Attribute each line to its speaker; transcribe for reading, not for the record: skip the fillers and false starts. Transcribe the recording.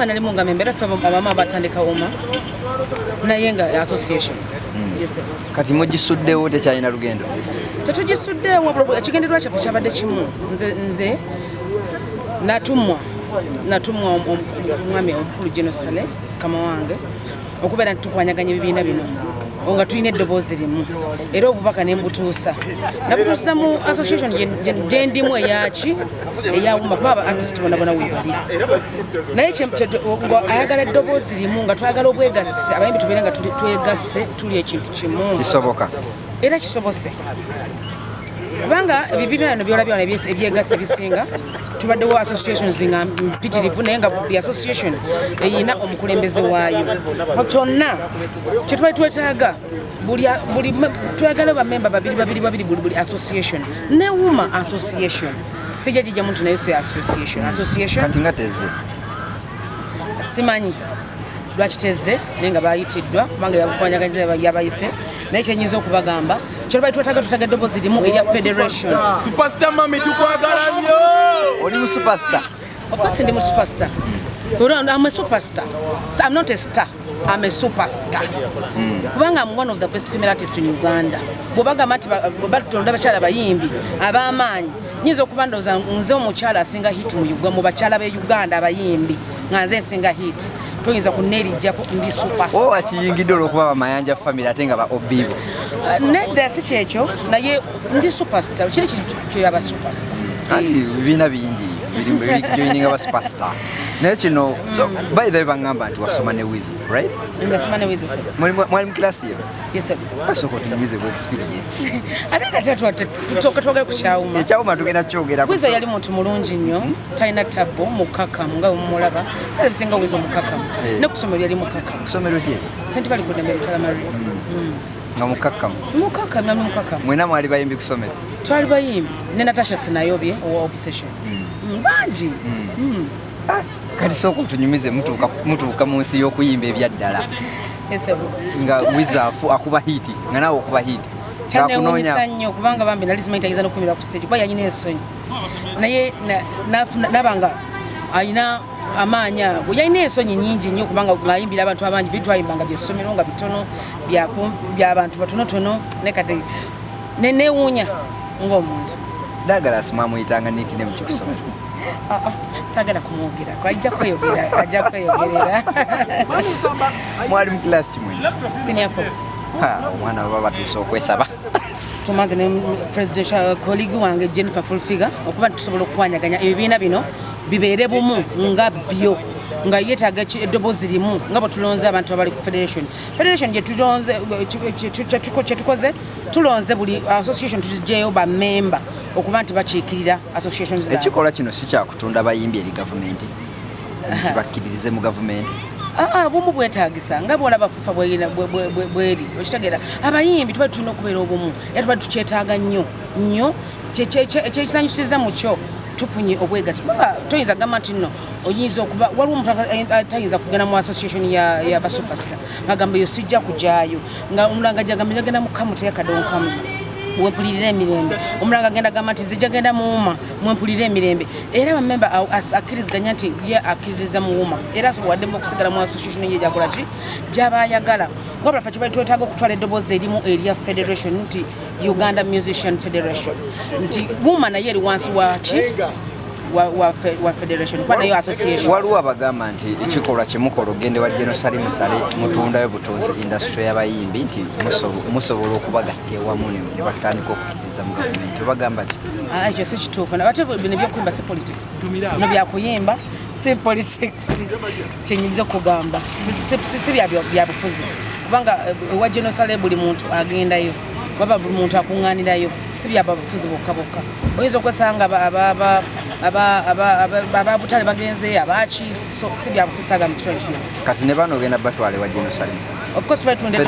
Speaker 1: uma nali munga membera ffe abama batandika uma naye nga association. Yes.
Speaker 2: Kati mugisuddewo tekyalina lugendo?
Speaker 1: Tetugisuddewo, ekigendererwa kyaffe kyabadde kimu. Nze natumwa omwami omukulu Genosale kama wange okubeera ntukwanyaganya ebibiina bino nga tulina eddoboozi limu era obubaka ne mbutuusa nabutuusa mu association gyendimu eyaki eyawuma kuba aba artist bonabona weebali naye ayagala eddoboozi limu nga twagala obwegasse abayimbi tubeere nga twegasse tuli ekintu kimu
Speaker 2: kisoboka
Speaker 1: era kisobose kubanga ebibiina bino byolabya ebyegasa bisinga tubaddewo associations nga mpitirivu naye nga buli association eyina omukulembeze waayo kyonna kyetubali twetaaga buli twagala bamemba babiri buli association ne wuma association sijja jijja muntu naye se association
Speaker 2: kati nga teze
Speaker 1: simanyi lwakiteze naye nga bayitiddwa kubanga yabukwanyaganyiriza yabayise naye kyenyinza okubagamba kyetubali twetaaga eddoboozi limu erya federation.
Speaker 3: Superstar mami tukwagala nnyo.
Speaker 2: Oli mu superstar?
Speaker 1: Of course ndi mu superstar. I'm a superstar. So I'm not a star. I'm a superstar. Kubanga I'm one of the best female artists in Uganda. Bwobagamba nti batulonda bakyala bayimbi ab'amaanyi nyinza okuba ndowooza nze omukyala asinga hit mu bakyala b'e Uganda abayimbi nga nze nsinga hit toyinza kuneerijjako ndi superstar.
Speaker 2: Akiyingidde olw'okuba bamayanja family ate nga ba obibo?
Speaker 1: Nedda si kyekyo naye ndi superstar kiri kyaba superstar.
Speaker 2: Anti bibiina bingi joininga ba superstar naye kino by the way bangamba nti wasoma ne Wizo, right?
Speaker 1: Nasoma ne Wizo sir.
Speaker 2: Mwali mu kilasi yo?
Speaker 1: Yes sir.
Speaker 2: Asoko tunyumize ku experience.
Speaker 1: Ate tutoka ku kyawuma.
Speaker 2: Ekyawuma tugenda kyogera ku.
Speaker 1: Wizo yali muntu mulungi nnyo, talina tabbo, mukakamu nga mumulaba. Sale bisinga Wizo mukakamu. Ne kusomero yali mukakamu.
Speaker 2: Kusomero ki?
Speaker 1: Sente bali ku Dembe Talamari.
Speaker 2: Nga mukakamu.
Speaker 1: Mukakamu.
Speaker 2: Mwena mwali bayimbi kusomero?
Speaker 1: Twali bayimbi. Ne Natasha Sinayobye owa Obsession. Bangi.
Speaker 2: Kati soko tunyumize mutuuka mu nsi y'okuyimba ebyaddala.
Speaker 1: Yes sir.
Speaker 2: Nga Wizo akuba hiti nga nawe okuba hiti.
Speaker 1: Kyaneewuunyisa nnyo kubanga bambi nali simanyi tayiza n'okukumira ku stage kuba yanyina ensonyi naye nabanga alina amaanyi ago yalina ensonyi nyingi nnyo kubanga ng'ayimbira abantu abangi bitwayimbanga byessomero nga bitono by'abantu batonotono ne kati neewuunya ng'omuntu.
Speaker 2: Ddagala asimwamuyitanga nickname mu kusomero?
Speaker 1: Saagala kumwogera ajja kweyogerera.
Speaker 2: Mwali mu kilasi kimwe?
Speaker 1: Senior fox.
Speaker 2: Omwana baba batuuse okwesaba.
Speaker 1: Tumaze ne presidential colleague wange Jennifer Fulfiga okuba tusobola okukwanyaganya ebibiina bino bibeere bumu nga byo nga yeetaaga eddoboozi limu nga bwe tulonze abantu abali ku federation gye tukoze tulonze buli association tugijeyo bamemba okuba nti bakiikirira association zaabwe.
Speaker 2: Ekikolwa kino si kyakutunda bayimbi eri gavumenti nti bakkiririze mu gavumenti?
Speaker 1: Bumu bwetaagisa nga bwolaba fufa bweri okitegeera abayimbi tuba tulina okubeera obumu era tuba tukyetaaga nnyo ekyekisanyusiza mu kyo tufunye obwegasi kubanga toyinza gamba nti nno oyinza okuba waliwo omuntu atayinza kugenda mu association ya basuperstar ngagamba eyo sijja kujaayo nga omulanga jagenda mukamu teyakadonkamu wempulirira emirembe omulanga agenda gamba nti zijja genda muwuma mwempulirira emirembe era bamemba akkiriziganya nti ye akkiririza muwuma era asobowaddemu okusigala mu association ye gyakola ki gy'abayagala wabula ffe kibali twetaaga okutwala eddoboozi erimu erya federation nti Uganda Musician Federation nti wuma naye eri wansi waki wa federation kwa nayo association.
Speaker 2: Waliwo abagamba nti ekikolwa kyemukola ogende wa Genosale musale mutundayo butonzi industry y'abayimbi nti musobola okubagatta ewamu ne batandika okukkiriza mu gavumenti obagamba ki?
Speaker 1: Ekyo si kituufu ate bino byokuyimba si politics no byakuyimba si politics kyenyinza okugamba si bya bufuzi kubanga wa Genosale buli muntu agendayo baba buli muntu akuŋŋaanirayo si byaba bufuzi bokka oyinza okwesanga ababutale bagenzeyo abaki si byabufuzi aga mu kitundu.
Speaker 2: Kati ne bano ogenda batwale wa Genosale?
Speaker 1: Of course tuba tutunda